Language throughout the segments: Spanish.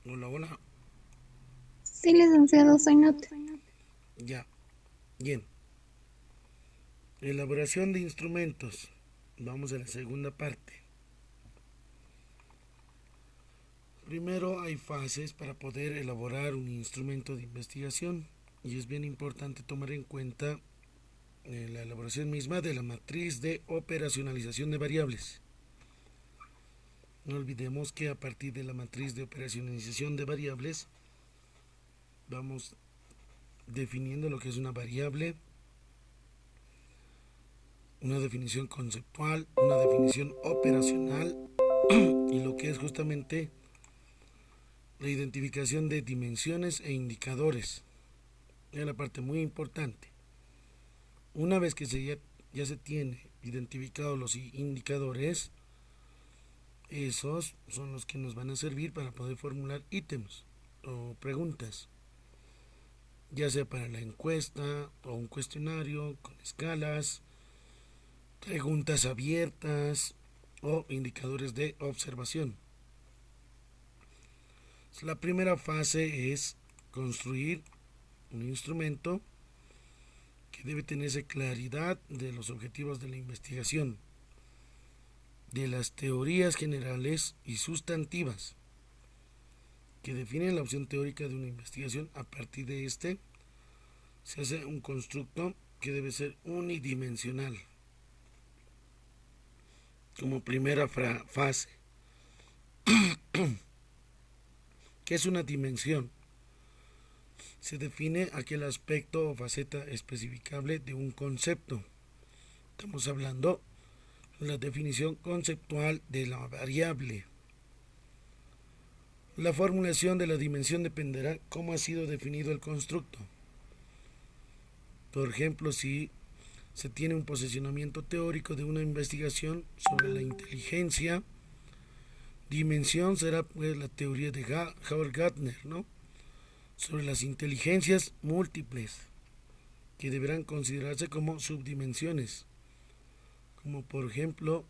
Hola, hola. Sí, licenciado, soy Nat. Ya. Bien. Elaboración de instrumentos. Vamos a la segunda parte. Primero hay fases para poder elaborar un instrumento de investigación y es bien importante tomar en cuenta la elaboración misma de la matriz de operacionalización de variables. No olvidemos que a partir de la matriz de operacionalización de variables vamos definiendo lo que es una variable, una definición conceptual, una definición operacional y lo que es justamente la identificación de dimensiones e indicadores. Es la parte muy importante. Una vez que ya se tiene identificados los indicadores, esos son los que nos van a servir para poder formular ítems o preguntas, ya sea para la encuesta o un cuestionario con escalas, preguntas abiertas o indicadores de observación. La primera fase es construir un instrumento que debe tenerse claridad de los objetivos de la investigación, de las teorías generales y sustantivas que definen la opción teórica de una investigación. A partir de este se hace un constructo que debe ser unidimensional como primera fase. ¿Qué es una dimensión? Se define aquel aspecto o faceta especificable de un concepto. Estamos hablando de la definición conceptual de la variable. La formulación de la dimensión dependerá cómo ha sido definido el constructo. Por ejemplo, si se tiene un posicionamiento teórico de una investigación sobre la inteligencia, dimensión será pues la teoría de Howard Gardner, ¿no? Sobre las inteligencias múltiples, que deberán considerarse como subdimensiones, como por ejemplo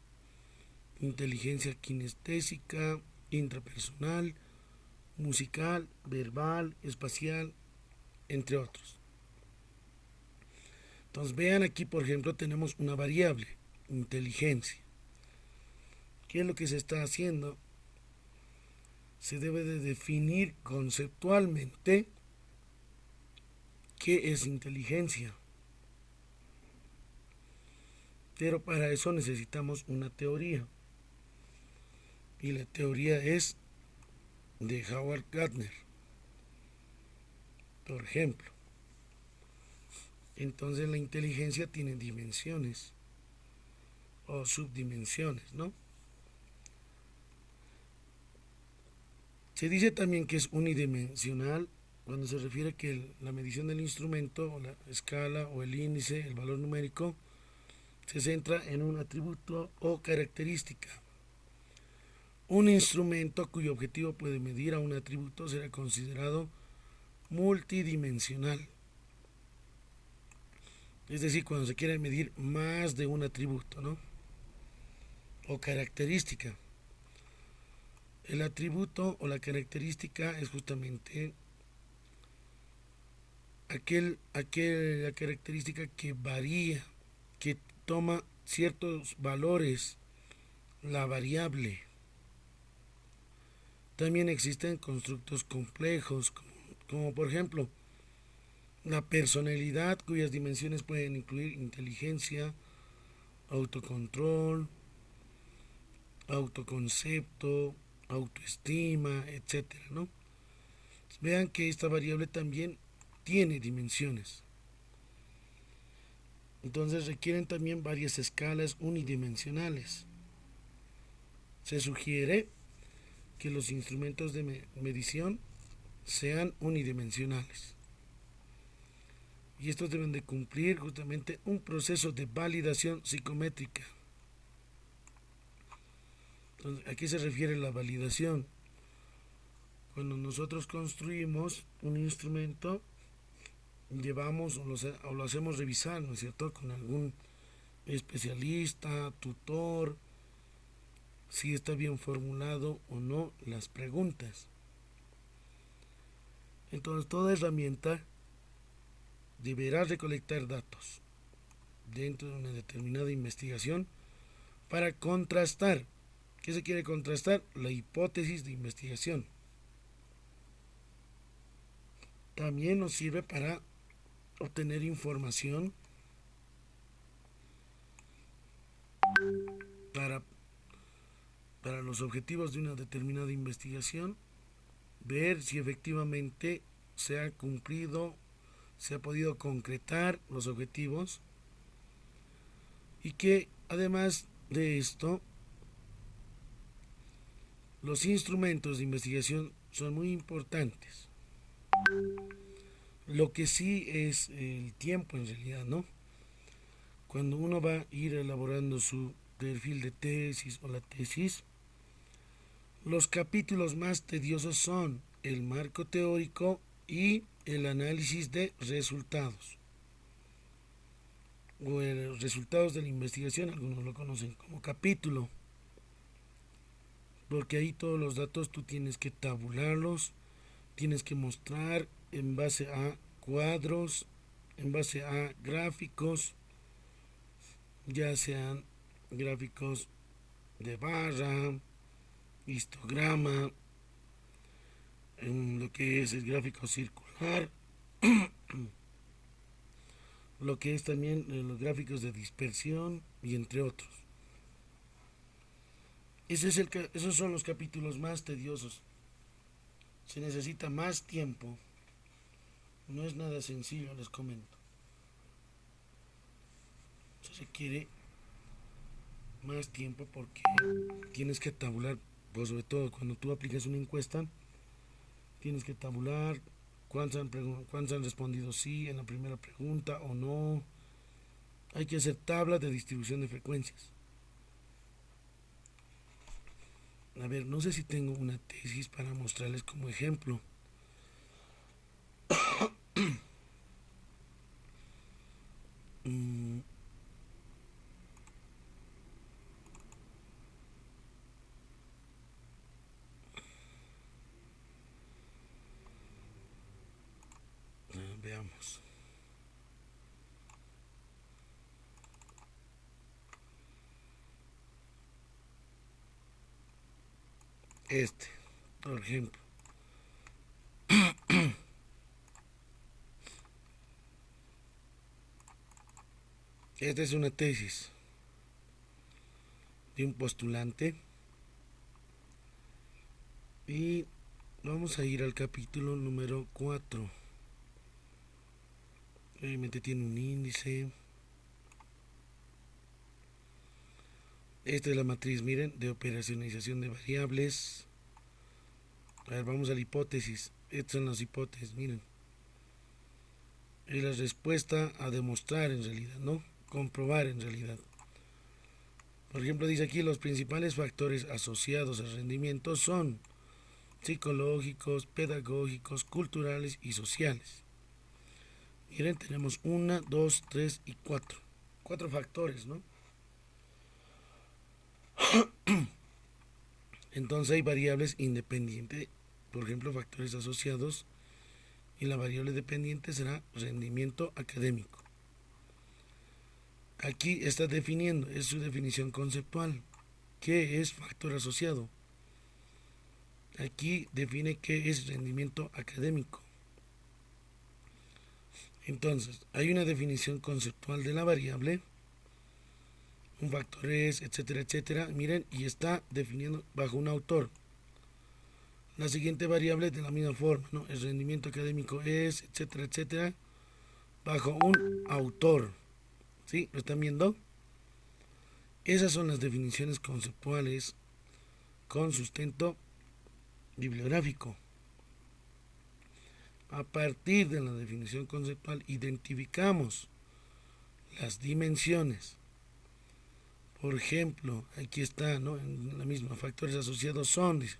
inteligencia kinestésica, intrapersonal, musical, verbal, espacial, entre otros. Entonces vean aquí, por ejemplo, tenemos una variable, inteligencia. ¿Qué es lo que se está haciendo? Se debe de definir conceptualmente qué es inteligencia. Pero para eso necesitamos una teoría. Y la teoría es de Howard Gardner, por ejemplo. Entonces la inteligencia tiene dimensiones o subdimensiones, ¿no? Se dice también que es unidimensional cuando se refiere que la medición del instrumento o la escala o el índice, el valor numérico, se centra en un atributo o característica. Un instrumento cuyo objetivo puede medir a un atributo será considerado multidimensional. Es decir, cuando se quiere medir más de un atributo, ¿no? O característica. El atributo o la característica es justamente la característica que varía, que toma ciertos valores, la variable. También existen constructos complejos, como por ejemplo la personalidad, cuyas dimensiones pueden incluir inteligencia, autocontrol, autoconcepto, autoestima, etcétera, ¿no? Vean que esta variable también tiene dimensiones. Entonces requieren también varias escalas unidimensionales. Se sugiere que los instrumentos de medición sean unidimensionales. Y estos deben de cumplir justamente un proceso de validación psicométrica. Entonces, ¿a qué se refiere la validación? Cuando nosotros construimos un instrumento, llevamos o lo hacemos revisar, ¿no es cierto?, con algún especialista, tutor, si está bien formulado o no las preguntas. Entonces, toda herramienta deberá recolectar datos dentro de una determinada investigación para contrastar. ¿Qué se quiere contrastar? La hipótesis de investigación. También nos sirve para obtener información para, para los objetivos de una determinada investigación, ver si efectivamente se ha cumplido, se ha podido concretar los objetivos, y que además de esto, los instrumentos de investigación son muy importantes. Lo que sí es el tiempo en realidad, ¿no? Cuando uno va a ir elaborando su perfil de tesis o la tesis, los capítulos más tediosos son el marco teórico y el análisis de resultados, o resultados de la investigación, algunos lo conocen como capítulo, porque ahí todos los datos tú tienes que tabularlos, tienes que mostrar en base a cuadros, en base a gráficos, ya sean gráficos de barra, histograma, en lo que es el gráfico circular, lo que es también los gráficos de dispersión y entre otros. Esos son los capítulos más tediosos. Se necesita más tiempo. No es nada sencillo, les comento. Se requiere más tiempo porque tienes que tabular, pues sobre todo cuando tú aplicas una encuesta, tienes que tabular cuántos han respondido sí en la primera pregunta o no. Hay que hacer tablas de distribución de frecuencias. A ver, no sé si tengo una tesis para mostrarles como ejemplo. Mm, veamos. Por ejemplo. Esta es una tesis de un postulante y vamos a ir al capítulo número 4. Obviamente tiene un índice. Esta es la matriz, miren, de operacionalización de variables. A ver, vamos a la hipótesis. Estas son las hipótesis, miren. Es la respuesta a demostrar en realidad, ¿no? Comprobar en realidad. Por ejemplo, dice aquí los principales factores asociados al rendimiento son psicológicos, pedagógicos, culturales y sociales. Miren, tenemos 1, 2, 3 y 4. 4 factores, ¿no? Entonces hay variables independientes, por ejemplo, factores asociados, y la variable dependiente será rendimiento académico. Aquí está definiendo, es su definición conceptual. ¿Qué es factor asociado? Aquí define qué es rendimiento académico. Entonces, hay una definición conceptual de la variable, un factor es, etcétera, etcétera. Miren, y está definiendo bajo un autor. La siguiente variable de la misma forma, ¿no? El rendimiento académico es, etcétera, etcétera, bajo un autor. ¿Sí? ¿Lo están viendo? Esas son las definiciones conceptuales con sustento bibliográfico. A partir de la definición conceptual identificamos las dimensiones. Por ejemplo, aquí está, ¿no? En la misma, factores asociados son, dice,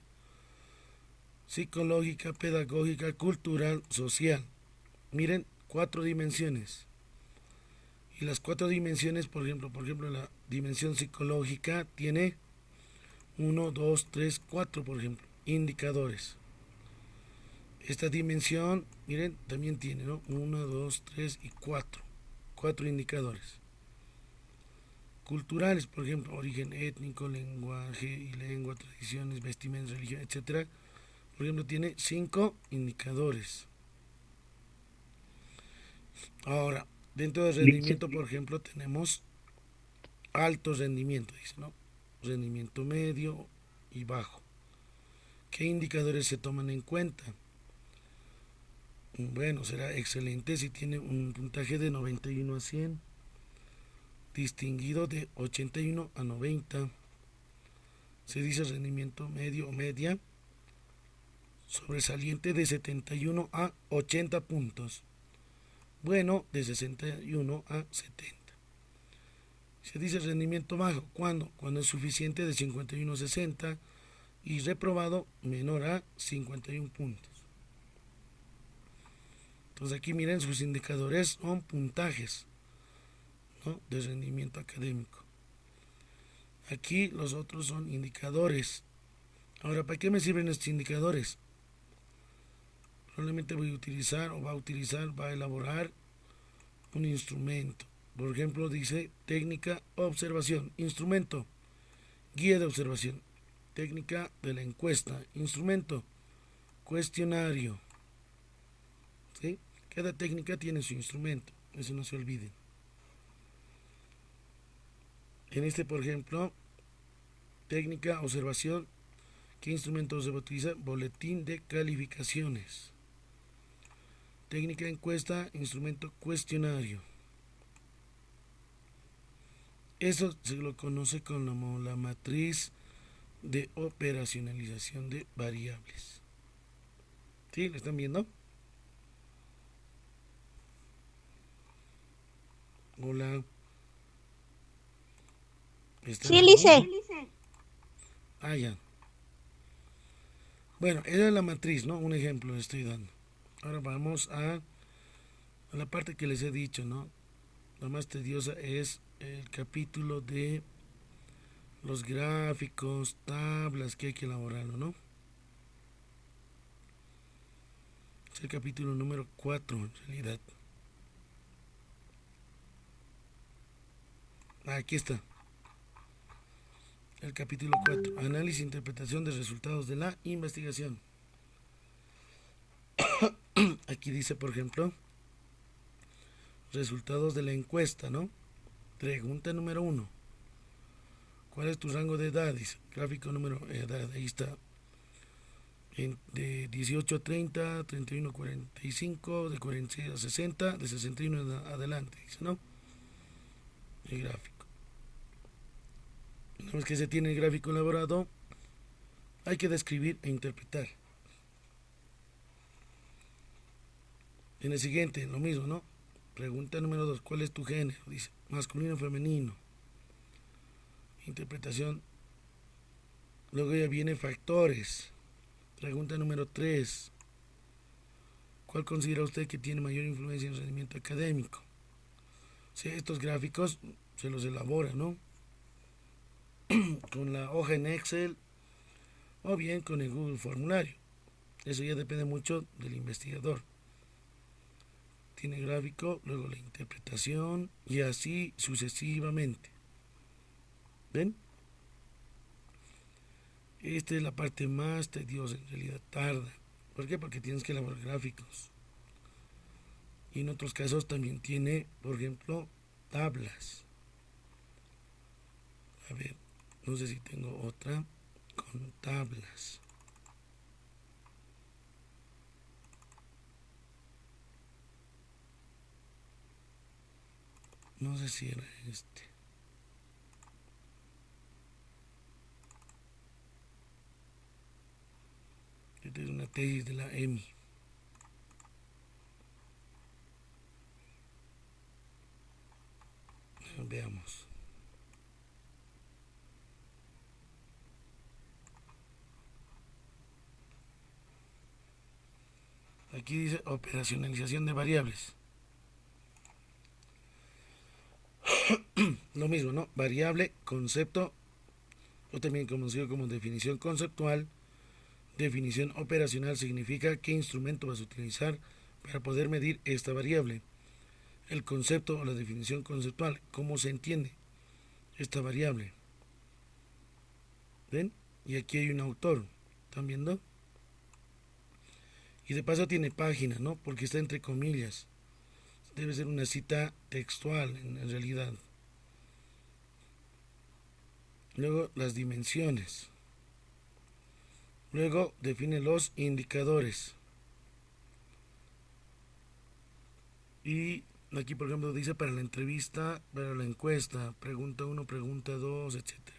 psicológica, pedagógica, cultural, social. Miren, 4 dimensiones. Y las 4 dimensiones, por ejemplo, la dimensión psicológica tiene 1, 2, 3, 4, por ejemplo, indicadores. Esta dimensión, miren, también tiene, ¿no? 1, 2, 3 y 4. 4 indicadores. Culturales, por ejemplo, origen étnico, lenguaje y lengua, tradiciones, vestimenta, religión, etcétera. Por ejemplo, tiene 5 indicadores. Ahora, dentro del rendimiento, por ejemplo, tenemos alto rendimiento, dice, ¿no? Rendimiento medio y bajo. ¿Qué indicadores se toman en cuenta? Bueno, será excelente si tiene un puntaje de 91 a 100, distinguido de 81 a 90, se dice rendimiento medio o media, sobresaliente de 71 a 80 puntos, bueno de 61 a 70. Se dice rendimiento bajo, cuando es suficiente de 51 a 60 y reprobado menor a 51 puntos. Entonces aquí miren, sus indicadores son puntajes, ¿no?, de rendimiento académico. Aquí los otros son indicadores. Ahora, ¿para qué me sirven estos indicadores? Probablemente voy a utilizar o va a elaborar un instrumento. Por ejemplo, dice técnica observación, instrumento, guía de observación, técnica de la encuesta, instrumento, cuestionario. ¿Sí? Cada técnica tiene su instrumento, eso no se olviden. En este, por ejemplo, técnica observación, ¿qué instrumento se va a utilizar? Boletín de calificaciones. Técnica encuesta, instrumento cuestionario. Eso se lo conoce como la matriz de operacionalización de variables. ¿Sí? ¿Lo están viendo? Hola. Sí, Lice. Ah, ya. Bueno, esa es la matriz, ¿no? Un ejemplo le estoy dando. Ahora vamos a la parte que les he dicho, ¿no? La más tediosa es el capítulo de los gráficos, tablas que hay que elaborarlo, ¿no? Es el capítulo número 4 en realidad. Aquí está. El capítulo 4. Análisis e interpretación de resultados de la investigación. Aquí dice, por ejemplo, resultados de la encuesta, ¿no? Pregunta número 1. ¿Cuál es tu rango de edades? Gráfico número edad, ahí está. De 18 a 30, 31 a 45, de 46 a 60, de 61 adelante, dice, ¿no? El gráfico. Una vez que se tiene el gráfico elaborado, hay que describir e interpretar. En el siguiente, lo mismo, ¿no? Pregunta número 2, ¿cuál es tu género? Dice, masculino o femenino. Interpretación. Luego ya viene factores. Pregunta número 3, ¿cuál considera usted que tiene mayor influencia en el rendimiento académico? Sí, estos gráficos se los elabora, ¿no? Con la hoja en Excel o bien con el Google Formulario. Eso ya depende mucho del investigador. Tiene gráfico, luego la interpretación y así sucesivamente. ¿Ven? Esta es la parte más tediosa, en realidad tarda. ¿Por qué? Porque tienes que elaborar gráficos. Y en otros casos también tiene, por ejemplo, tablas. A ver, no sé si tengo otra con tablas. No sé si era este. Esta es una tesis de la EMI. Veamos. Aquí dice operacionalización de variables. Lo mismo, ¿no? Variable, concepto, o también conocido como definición conceptual definición operacional significa qué instrumento vas a utilizar para poder medir esta variable. El concepto o la definición conceptual, cómo se entiende esta variable. ¿Ven? Y aquí hay un autor, ¿están viendo? Y de paso tiene página, ¿no? Porque está entre comillas. Debe ser una cita textual en realidad. Luego las dimensiones. Luego define los indicadores. Y aquí por ejemplo dice para la entrevista, para la encuesta, pregunta 1, pregunta 2, etcétera.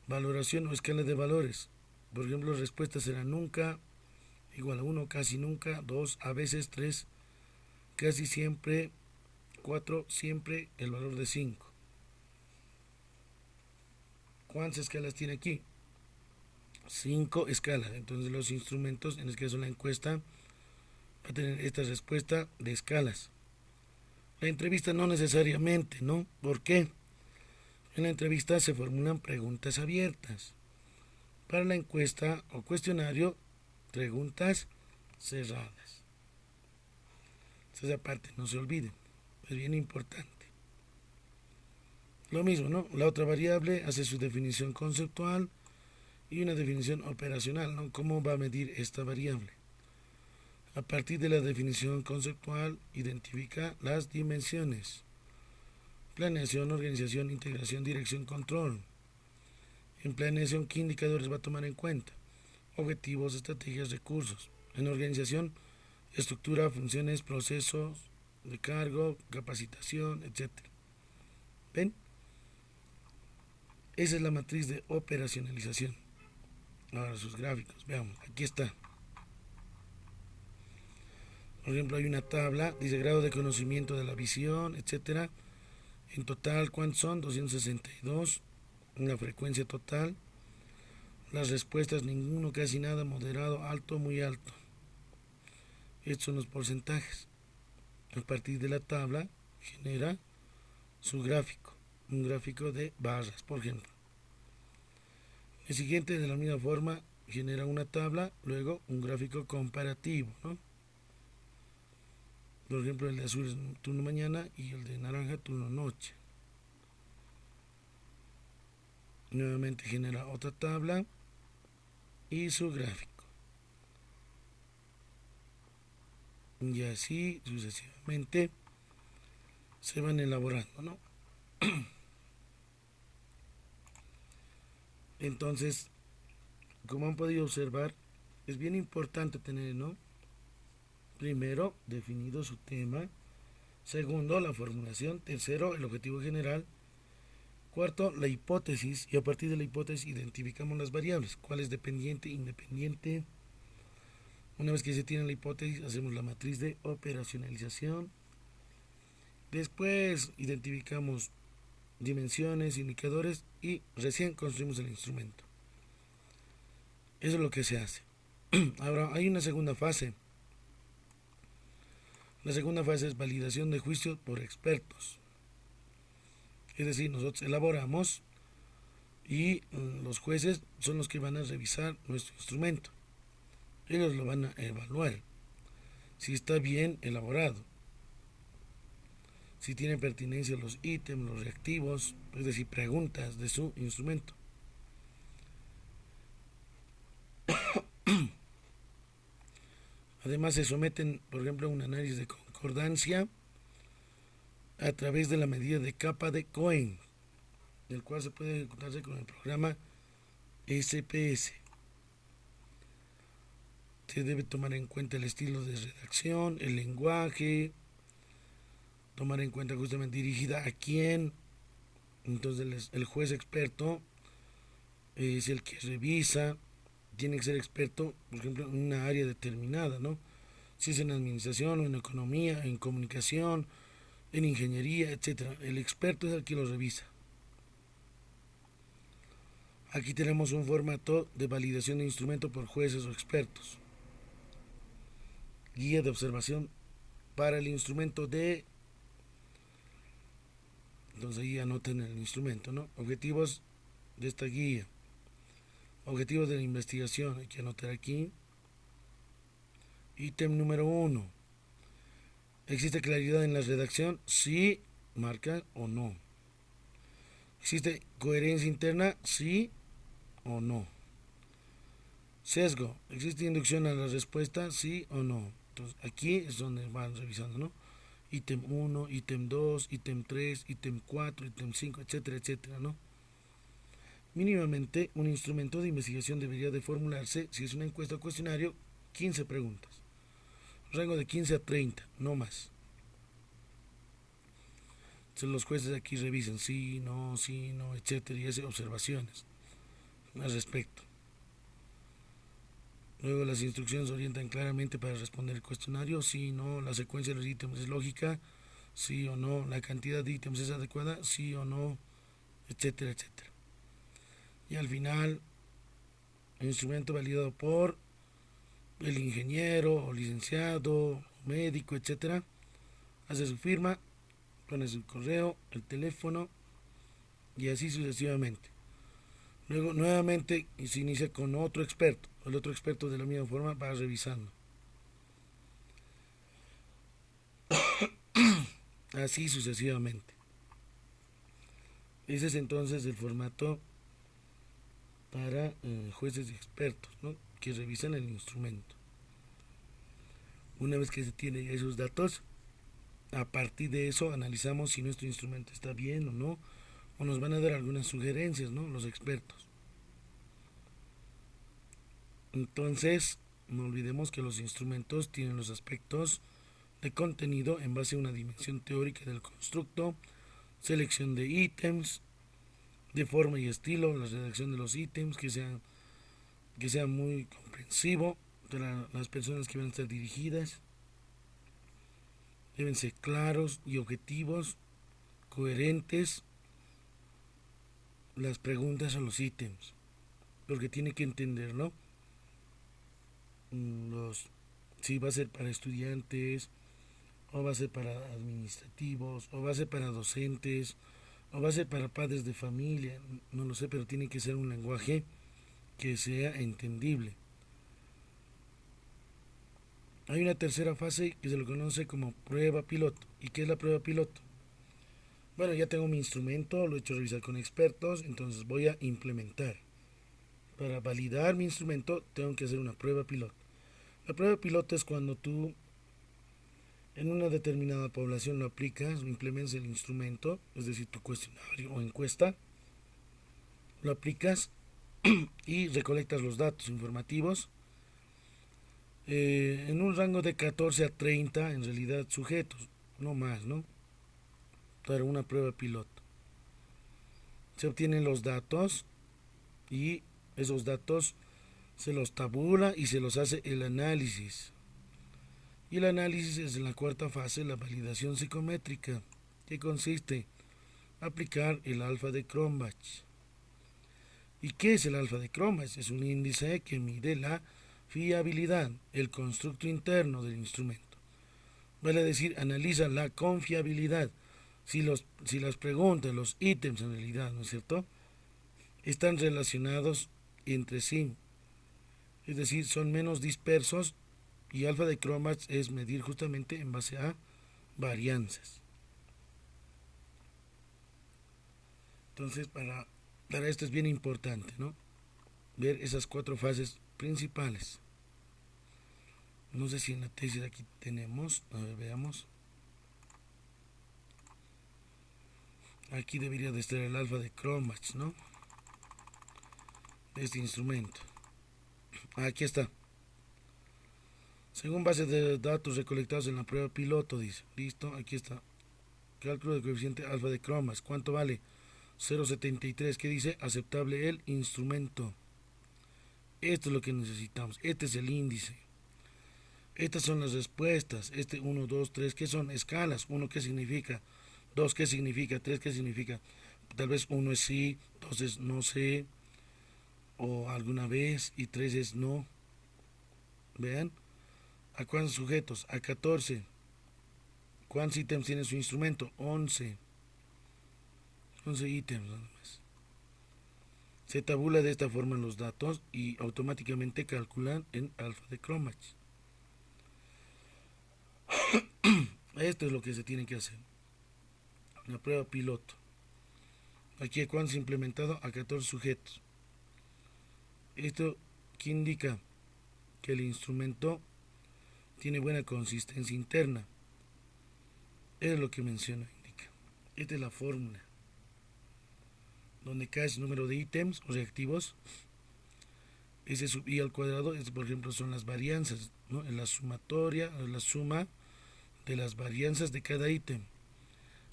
Valoración o escala de valores. Por ejemplo, respuesta será nunca, igual a 1, casi nunca, 2, a veces, 3, casi siempre, 4, siempre, el valor de 5. ¿Cuántas escalas tiene aquí? 5 escalas. Entonces los instrumentos, en este caso la encuesta, va a tener esta respuesta de escalas. La entrevista no necesariamente, ¿no? ¿Por qué? En la entrevista se formulan preguntas abiertas. Para la encuesta o cuestionario, preguntas cerradas. Esa parte no se olviden, es bien importante. Lo mismo, ¿no? La otra variable hace su definición conceptual y una definición operacional, ¿no? ¿Cómo va a medir esta variable? A partir de la definición conceptual, identifica las dimensiones. Planeación, organización, integración, dirección, control. En planeación, ¿qué indicadores va a tomar en cuenta? Objetivos, estrategias, recursos. En organización, estructura, funciones, procesos de cargo, capacitación, etc. ¿Ven? Esa es la matriz de operacionalización. Ahora sus gráficos, veamos, aquí está. Por ejemplo, hay una tabla, dice grado de conocimiento de la visión, etcétera. En total, ¿cuántos son? 262. La frecuencia total. Las respuestas, ninguno, casi nada, moderado, alto, muy alto. Estos son los porcentajes. A partir de la tabla genera su gráfico. Un gráfico de barras, por ejemplo. El siguiente, de la misma forma, genera una tabla, luego un gráfico comparativo, ¿no? Por ejemplo, el de azul es turno mañana y el de naranja turno noche. Nuevamente genera otra tabla y su gráfico. Y así sucesivamente se van elaborando, ¿no? Entonces, como han podido observar, es bien importante tener, ¿no? Primero, definido su tema. Segundo, la formulación. Tercero, el objetivo general. Cuarto, la hipótesis. Y a partir de la hipótesis identificamos las variables. ¿Cuál es dependiente, independiente? Una vez que se tiene la hipótesis, hacemos la matriz de operacionalización. Después identificamos dimensiones, indicadores y recién construimos el instrumento. Eso es lo que se hace. Ahora hay una segunda fase. La segunda fase es validación de juicios por expertos. Es decir, nosotros elaboramos y los jueces son los que van a revisar nuestro instrumento. Ellos lo van a evaluar si está bien elaborado, si tiene pertinencia los ítems, los reactivos, es decir, preguntas de su instrumento. Además se someten, por ejemplo, a un análisis de concordancia a través de la medida de capa de Cohen, el cual se puede ejecutarse con el programa SPS. Se debe tomar en cuenta el estilo de redacción, el lenguaje, tomar en cuenta justamente dirigida a quién. Entonces el juez experto es el que revisa, tiene que ser experto, por ejemplo, en una área determinada, ¿no? Si es en administración o en economía, en comunicación, en ingeniería, etcétera. El experto es el que lo revisa. Aquí tenemos un formato de validación de instrumento por jueces o expertos. Guía de observación para el instrumento de... Entonces ahí anoten el instrumento, ¿no? Objetivos de esta guía. Objetivos de la investigación, hay que anotar aquí. Ítem número 1. ¿Existe claridad en la redacción? Sí, marca o no. ¿Existe coherencia interna? Sí o no. Sesgo. ¿Existe inducción a la respuesta? Sí o no. Entonces aquí es donde van revisando, ¿no? Ítem 1, ítem 2, ítem 3, ítem 4, ítem 5, etcétera, etcétera, ¿no? Mínimamente, un instrumento de investigación debería de formularse, si es una encuesta o cuestionario, 15 preguntas. Rango de 15 a 30, no más. Entonces los jueces aquí revisan sí, no, etcétera, y hacen observaciones al respecto. Luego las instrucciones orientan claramente para responder el cuestionario, sí, no, la secuencia de los ítems es lógica, sí o no, la cantidad de ítems es adecuada, sí o no, etcétera, etcétera. Y al final, el instrumento validado por el ingeniero o licenciado, médico, etcétera, hace su firma, pone su correo, el teléfono y así sucesivamente. Luego nuevamente se inicia con otro experto. El otro experto de la misma forma va revisando. Así sucesivamente. Ese es entonces el formato para jueces y expertos, ¿no? Que revisan el instrumento. Una vez que se tienen esos datos, a partir de eso analizamos si nuestro instrumento está bien o no, o nos van a dar algunas sugerencias, ¿no? Los expertos. Entonces, no olvidemos que los instrumentos tienen los aspectos de contenido en base a una dimensión teórica del constructo, selección de ítems, de forma y estilo, la redacción de los ítems, que sea muy comprensivo para las personas que van a estar dirigidas, deben ser claros y objetivos, coherentes las preguntas a los ítems, porque tiene que entender, ¿no? Si va a ser para estudiantes, o va a ser para administrativos, o va a ser para docentes, o va a ser para padres de familia, no lo sé, pero tiene que ser un lenguaje que sea entendible. Hay una tercera fase que se lo conoce como prueba piloto. ¿Y qué es la prueba piloto? Bueno, ya tengo mi instrumento, lo he hecho revisar con expertos, entonces voy a implementar. Para validar mi instrumento tengo que hacer una prueba piloto. La prueba piloto es cuando tú en una determinada población lo aplicas, lo implementas el instrumento, es decir, tu cuestionario o encuesta, lo aplicas y recolectas los datos informativos en un rango de 14 a 30 en realidad sujetos, no más, ¿no? Para una prueba piloto. Se obtienen los datos y esos datos se los tabula y se los hace el análisis. Y el análisis es en la cuarta fase, la validación psicométrica, que consiste en aplicar el alfa de Cronbach. ¿Y qué es el alfa de Cronbach? Es un índice que mide la fiabilidad, el constructo interno del instrumento. Vale decir, analiza la confiabilidad. Si las preguntas, los ítems en realidad, ¿no es cierto?, están relacionados entre sí. Es decir, son menos dispersos y alfa de Cronbach es medir justamente en base a varianzas. Entonces, para esto es bien importante, ¿no? Ver esas 4 fases principales. No sé si en la tesis aquí tenemos, a ver, veamos. Aquí debería de estar el alfa de Cronbach, ¿no? De este instrumento. Aquí está. Según base de datos recolectados en la prueba piloto, dice. Listo, aquí está. Cálculo del coeficiente alfa de Cronbach. ¿Cuánto vale? 0,73. ¿Qué dice? Aceptable el instrumento. Esto es lo que necesitamos. Este es el índice. Estas son las respuestas. 1, 2, 3. ¿Qué son? Escalas. 1, ¿qué significa? 2, ¿qué significa? 3, ¿qué significa? Tal vez 1 es sí, 2 es no sé, o alguna vez, y 3 es no. Vean. ¿A cuántos sujetos? A 14. ¿Cuántos ítems tiene su instrumento? 11. 11 ítems nada más. Se tabula de esta forma los datos y automáticamente calculan en alfa de Cronbach. Esto es lo que se tiene que hacer. La prueba piloto. Aquí cuando se ha implementado a 14 sujetos. Esto que indica que el instrumento tiene buena consistencia interna. Es lo que menciona, indica. Esta es la fórmula. Donde cada número de ítems o reactivos, ese sub i al cuadrado, por ejemplo, son las varianzas, ¿no? Es la sumatoria, la suma de las varianzas de cada ítem.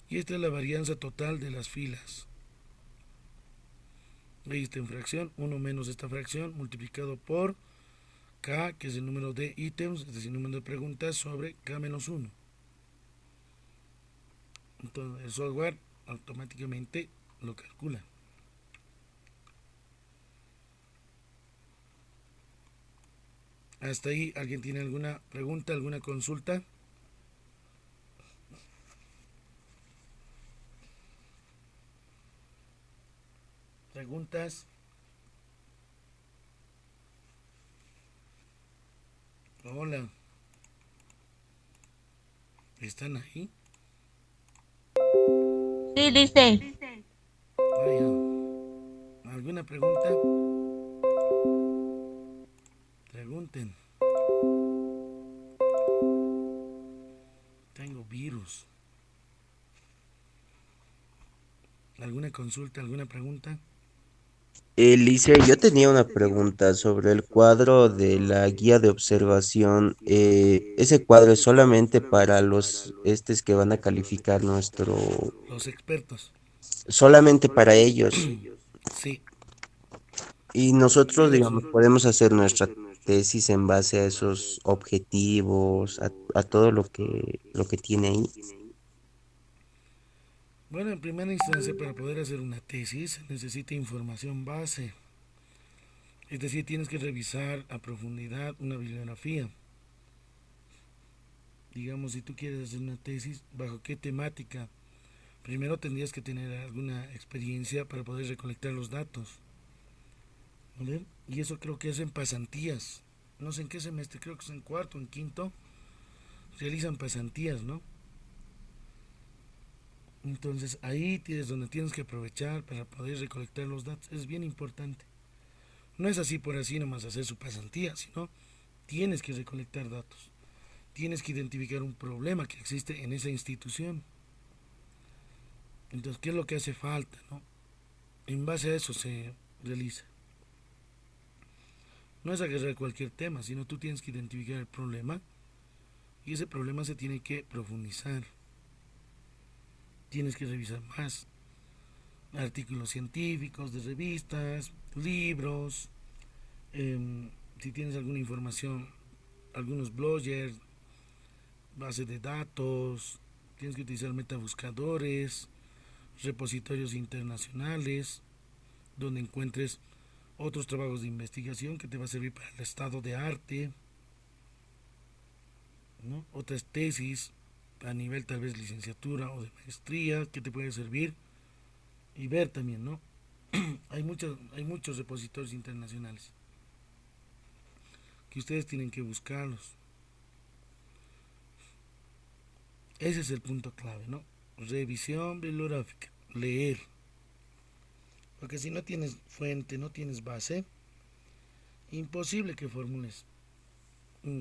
Y esta es la varianza total de las filas. Ahí está en fracción, 1 menos esta fracción multiplicado por K, que es el número de ítems, es decir, el número de preguntas, sobre K menos 1. Entonces el software automáticamente lo calcula. Hasta ahí, ¿alguien tiene alguna pregunta, alguna consulta? ¿Preguntas? Hola. ¿Están ahí? Sí, dice. Vaya. ¿Alguna pregunta? Pregunten. Tengo virus. ¿Alguna consulta, alguna pregunta? Elise, yo tenía una pregunta sobre el cuadro de la guía de observación. ¿Ese cuadro es solamente para los estes que van a calificar Los expertos. solamente para ellos? Sí. Y nosotros, Ellos digamos, son. podemos hacer nuestra tesis en base a esos objetivos, a todo lo que tiene ahí. Bueno, en primera instancia, para poder hacer una tesis se necesita información base. Es decir, tienes que revisar a profundidad una bibliografía. Digamos, si tú quieres hacer una tesis, ¿bajo qué temática? Primero tendrías que tener alguna experiencia para poder recolectar los datos. ¿Vale? Y eso creo que es en pasantías. No sé en qué semestre, creo que es en cuarto, en quinto. Realizan pasantías, ¿no? Entonces ahí tienes donde tienes que aprovechar para poder recolectar los datos. Es bien importante. No es así por así nomás hacer su pasantía, sino tienes que recolectar datos. Tienes que identificar un problema que existe en esa institución. Entonces, ¿qué es lo que hace falta, no? En base a eso se realiza. No es agarrar cualquier tema, sino tú tienes que identificar el problema y ese problema se tiene que profundizar. Tienes que revisar más artículos científicos, de revistas, libros, si tienes alguna información, algunos bloggers, bases de datos, tienes que utilizar metabuscadores, repositorios internacionales, donde encuentres otros trabajos de investigación que te va a servir para el estado de arte, ¿no? Otras tesis a nivel tal vez licenciatura o de maestría que te puede servir y ver también, ¿no? hay muchos repositorios internacionales que ustedes tienen que buscarlos. Ese es el punto clave, ¿no? Revisión bibliográfica, leer. Porque si no tienes fuente, no tienes base, imposible que formules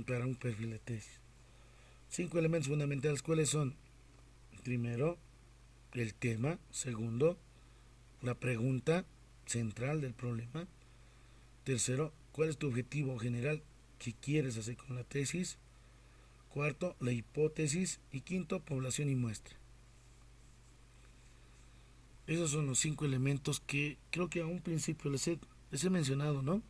para un perfil de tesis. 5 elementos fundamentales, ¿cuáles son? Primero, el tema. Segundo, la pregunta central del problema. Tercero, ¿cuál es tu objetivo general que quieres hacer con la tesis? Cuarto, la hipótesis. Y quinto, población y muestra. Esos son los 5 elementos que creo que a un principio les he mencionado, ¿no?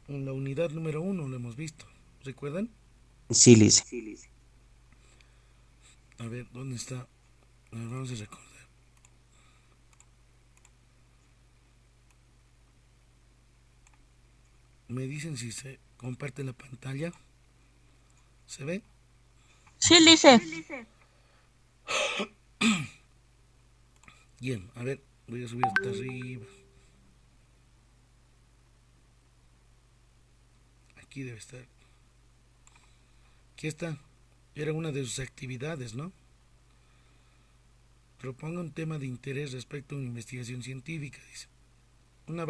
En la unidad número 1 lo hemos visto. ¿Recuerdan? Sí, Lice. A ver, ¿dónde está? A ver, vamos a recordar. Me dicen si se comparte la pantalla. ¿Se ve? Sí, dice. Bien, a ver, voy a subir hasta arriba. aquí debe estar. Aquí está. Era una de sus actividades, ¿no? Proponga un tema de interés respecto a una investigación científica, dice. Una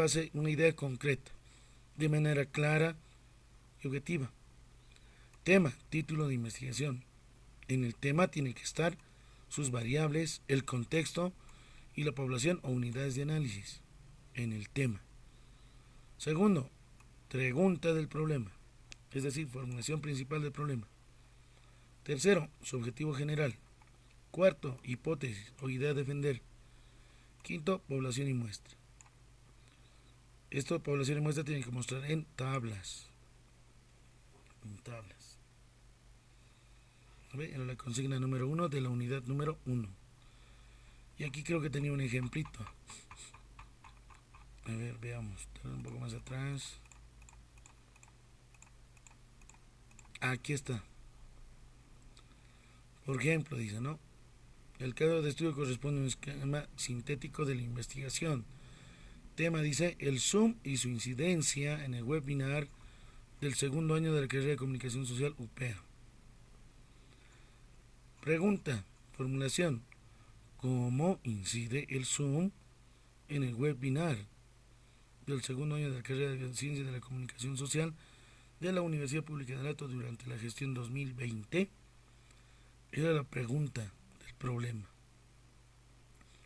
idea concreta, de manera clara y objetiva. Tema, título de investigación. En el tema tiene que estar sus variables, el contexto y la población o unidades de análisis. En el tema. Segundo, pregunta del problema, es decir, formulación principal del problema. Tercero, su objetivo general. Cuarto, hipótesis o idea a defender. Quinto, población y muestra. Esto, población y muestra, tienen que mostrar en tablas. En tablas. En la consigna número 1 de la unidad número 1. Y aquí creo que tenía un ejemplito. A ver, veamos. Un poco más atrás. Aquí está. Por ejemplo, dice, ¿no? El caso de estudio corresponde a un esquema sintético de la investigación. Tema, dice, el Zoom y su incidencia en el webinar del segundo año de la carrera de Comunicación Social UPEA. Pregunta, formulación. ¿Cómo incide el Zoom en el webinar del segundo año de la carrera de Ciencia de la Comunicación Social de la Universidad Pública de Datos durante la gestión 2020? Era la pregunta del problema.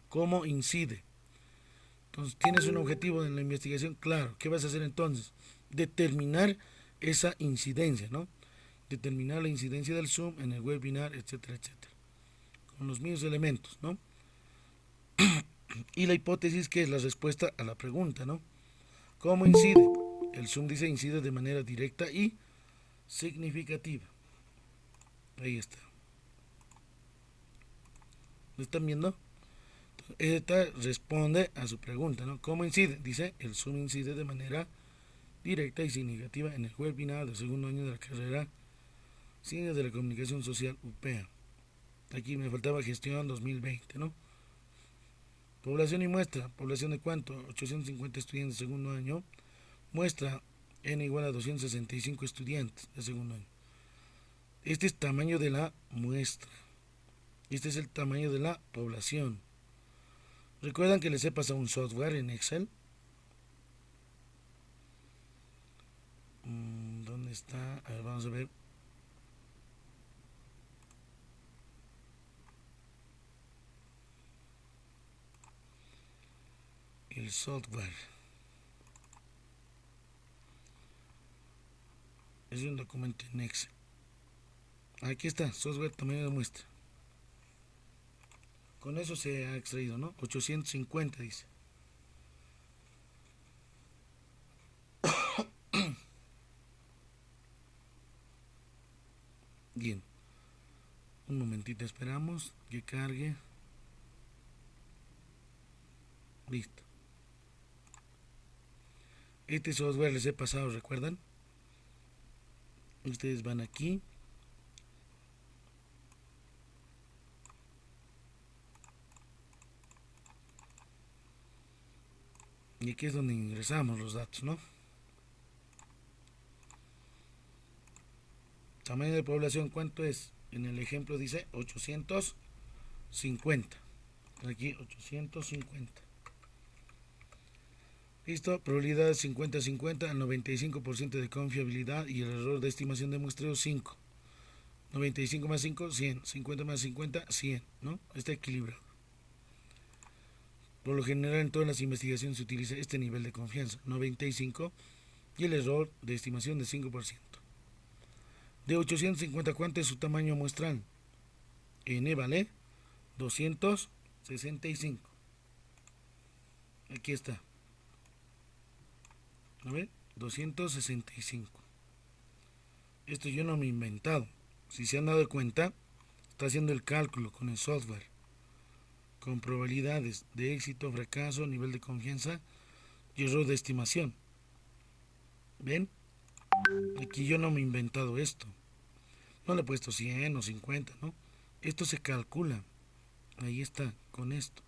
¿Cómo incide? Entonces, ¿tienes un objetivo en la investigación? Claro. ¿Qué vas a hacer entonces? Determinar esa incidencia, ¿no? Determinar la incidencia del Zoom en el webinar, etcétera, etcétera. Con los mismos elementos, ¿no? Y la hipótesis, que es la respuesta a la pregunta, ¿no? ¿Cómo incide? El Zoom, dice, incide de manera directa y significativa. Ahí está. ¿Lo están viendo? Esta responde a su pregunta, ¿no? ¿Cómo incide? Dice, el Zoom incide de manera directa y significativa en el webinar del segundo año de la carrera Ciencias de la Comunicación Social UPEA. Aquí me faltaba gestión 2020, ¿no? Población y muestra. ¿Población de cuánto? 850 estudiantes de segundo año. Muestra n igual a 265 estudiantes de segundo año. Este es tamaño de la muestra. Este es el tamaño de la población. ¿Recuerdan que les he pasado un software en Excel? ¿Dónde está? A ver, vamos a ver. El software. Es un documento en Excel. Aquí está, software tamaño de muestra. Con eso se ha extraído, ¿no? 850 dice. Bien. Un momentito esperamos que cargue. Listo. Este software les he pasado, ¿recuerdan? Ustedes van aquí. Y aquí es donde ingresamos los datos, ¿no? Tamaño de población, ¿cuánto es? En el ejemplo dice 850. Aquí 850. Listo, probabilidad 50-50, al 95% de confiabilidad y el error de estimación de muestreo 5. 95 más 5, 100. 50 más 50, 100, ¿no? Está equilibrado. Por lo general en todas las investigaciones se utiliza este nivel de confianza, 95, y el error de estimación de 5%. De 850, ¿cuánto es su tamaño muestral? N vale 265. Aquí está. A ver, 265. Esto yo no me he inventado. Si se han dado cuenta, está haciendo el cálculo con el software, con probabilidades de éxito, fracaso, nivel de confianza y error de estimación. ¿Ven? Aquí yo no me he inventado esto. No le he puesto 100 o 50, ¿no? Esto se calcula. Ahí está, con esto.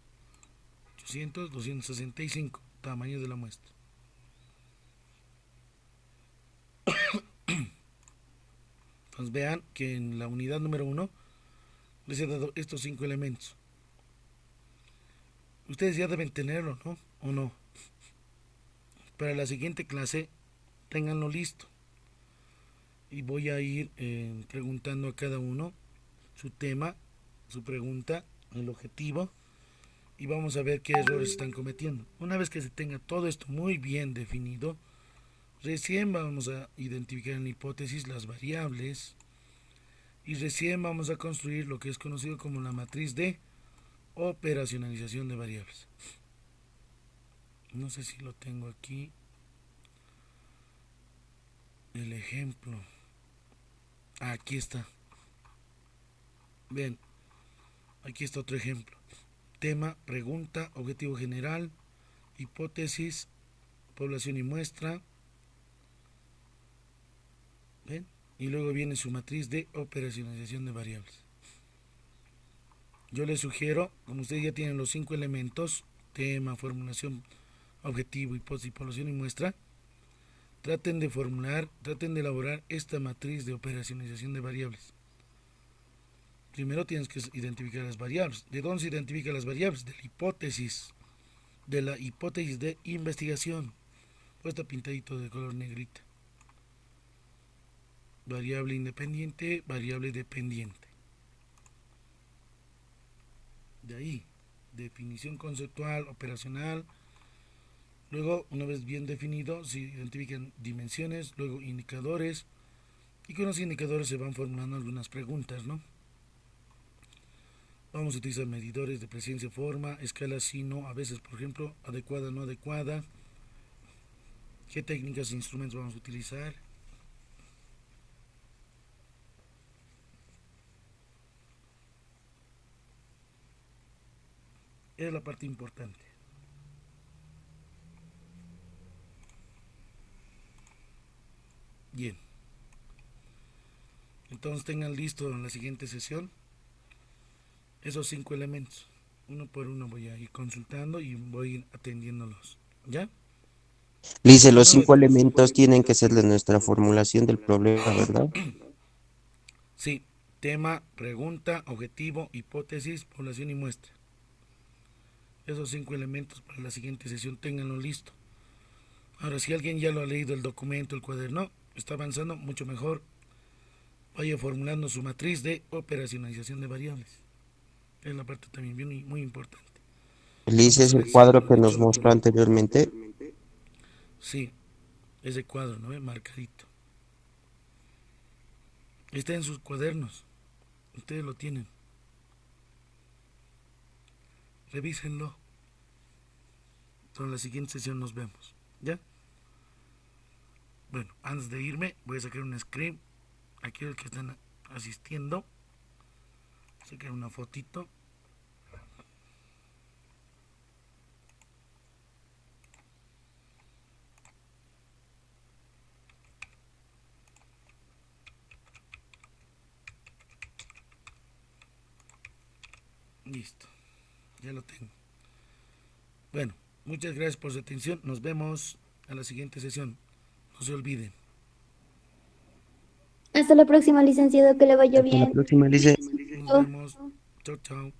800, 265, tamaño de la muestra. Pues vean que en la unidad número 1 les he dado estos 5 elementos. Ustedes ya deben tenerlo, ¿no? ¿O no? Para la siguiente clase, ténganlo listo. Y voy a ir preguntando a cada uno su tema, su pregunta, el objetivo. Y vamos a ver qué errores están cometiendo. Una vez que se tenga todo esto muy bien definido, recién vamos a identificar en la hipótesis las variables. Y recién vamos a construir lo que es conocido como la matriz de operacionalización de variables. No sé si lo tengo aquí. El ejemplo. Aquí está. Bien. Aquí está otro ejemplo. Tema, pregunta, objetivo general, hipótesis, población y muestra. ¿Ven? Y luego viene su matriz de operacionalización de variables. Yo les sugiero, como ustedes ya tienen los 5 elementos, tema, formulación, objetivo, hipótesis, población y muestra, traten de elaborar esta matriz de operacionalización de variables. Primero tienes que identificar las variables. ¿De dónde se identifican las variables? De la hipótesis de investigación. Pues está pintadito de color negrita. Variable independiente, variable dependiente. De ahí, definición conceptual, operacional. Luego, una vez bien definido, se identifican dimensiones, luego indicadores. Y con los indicadores se van formulando algunas preguntas, ¿no? Vamos a utilizar medidores de presencia, forma, escala, sí, no, a veces, por ejemplo, adecuada, no adecuada. ¿Qué técnicas e instrumentos vamos a utilizar? Es la parte importante. Bien. Entonces tengan listo en la siguiente sesión esos 5 elementos. Uno por uno voy a ir consultando y voy a ir atendiéndolos. ¿Ya? Lice, los 5 elementos tienen que ser de nuestra formulación del problema, ¿verdad? Sí. Tema, pregunta, objetivo, hipótesis, población y muestra. Esos 5 elementos para la siguiente sesión ténganlo listo. Ahora, si alguien ya lo ha leído el documento, el cuaderno, está avanzando mucho mejor. Vaya formulando su matriz de operacionalización de variables. Es la parte también bien, muy importante. Lice, es el cuadro que nos mostró anteriormente. Sí, ese cuadro, ¿no ve? Marcadito. Está en sus cuadernos. Ustedes lo tienen. Revísenlo. En la siguiente sesión nos vemos. ¿Ya? Bueno, antes de irme, voy a sacar un screen. Aquí los que están asistiendo. Sacar una fotito. Listo. Ya lo tengo. Bueno, muchas gracias por su atención. Nos vemos a la siguiente sesión. No se olviden. Hasta la próxima, licenciado, que le vaya Hasta la bien. próxima, Lice. Nos vemos. Chao, chao.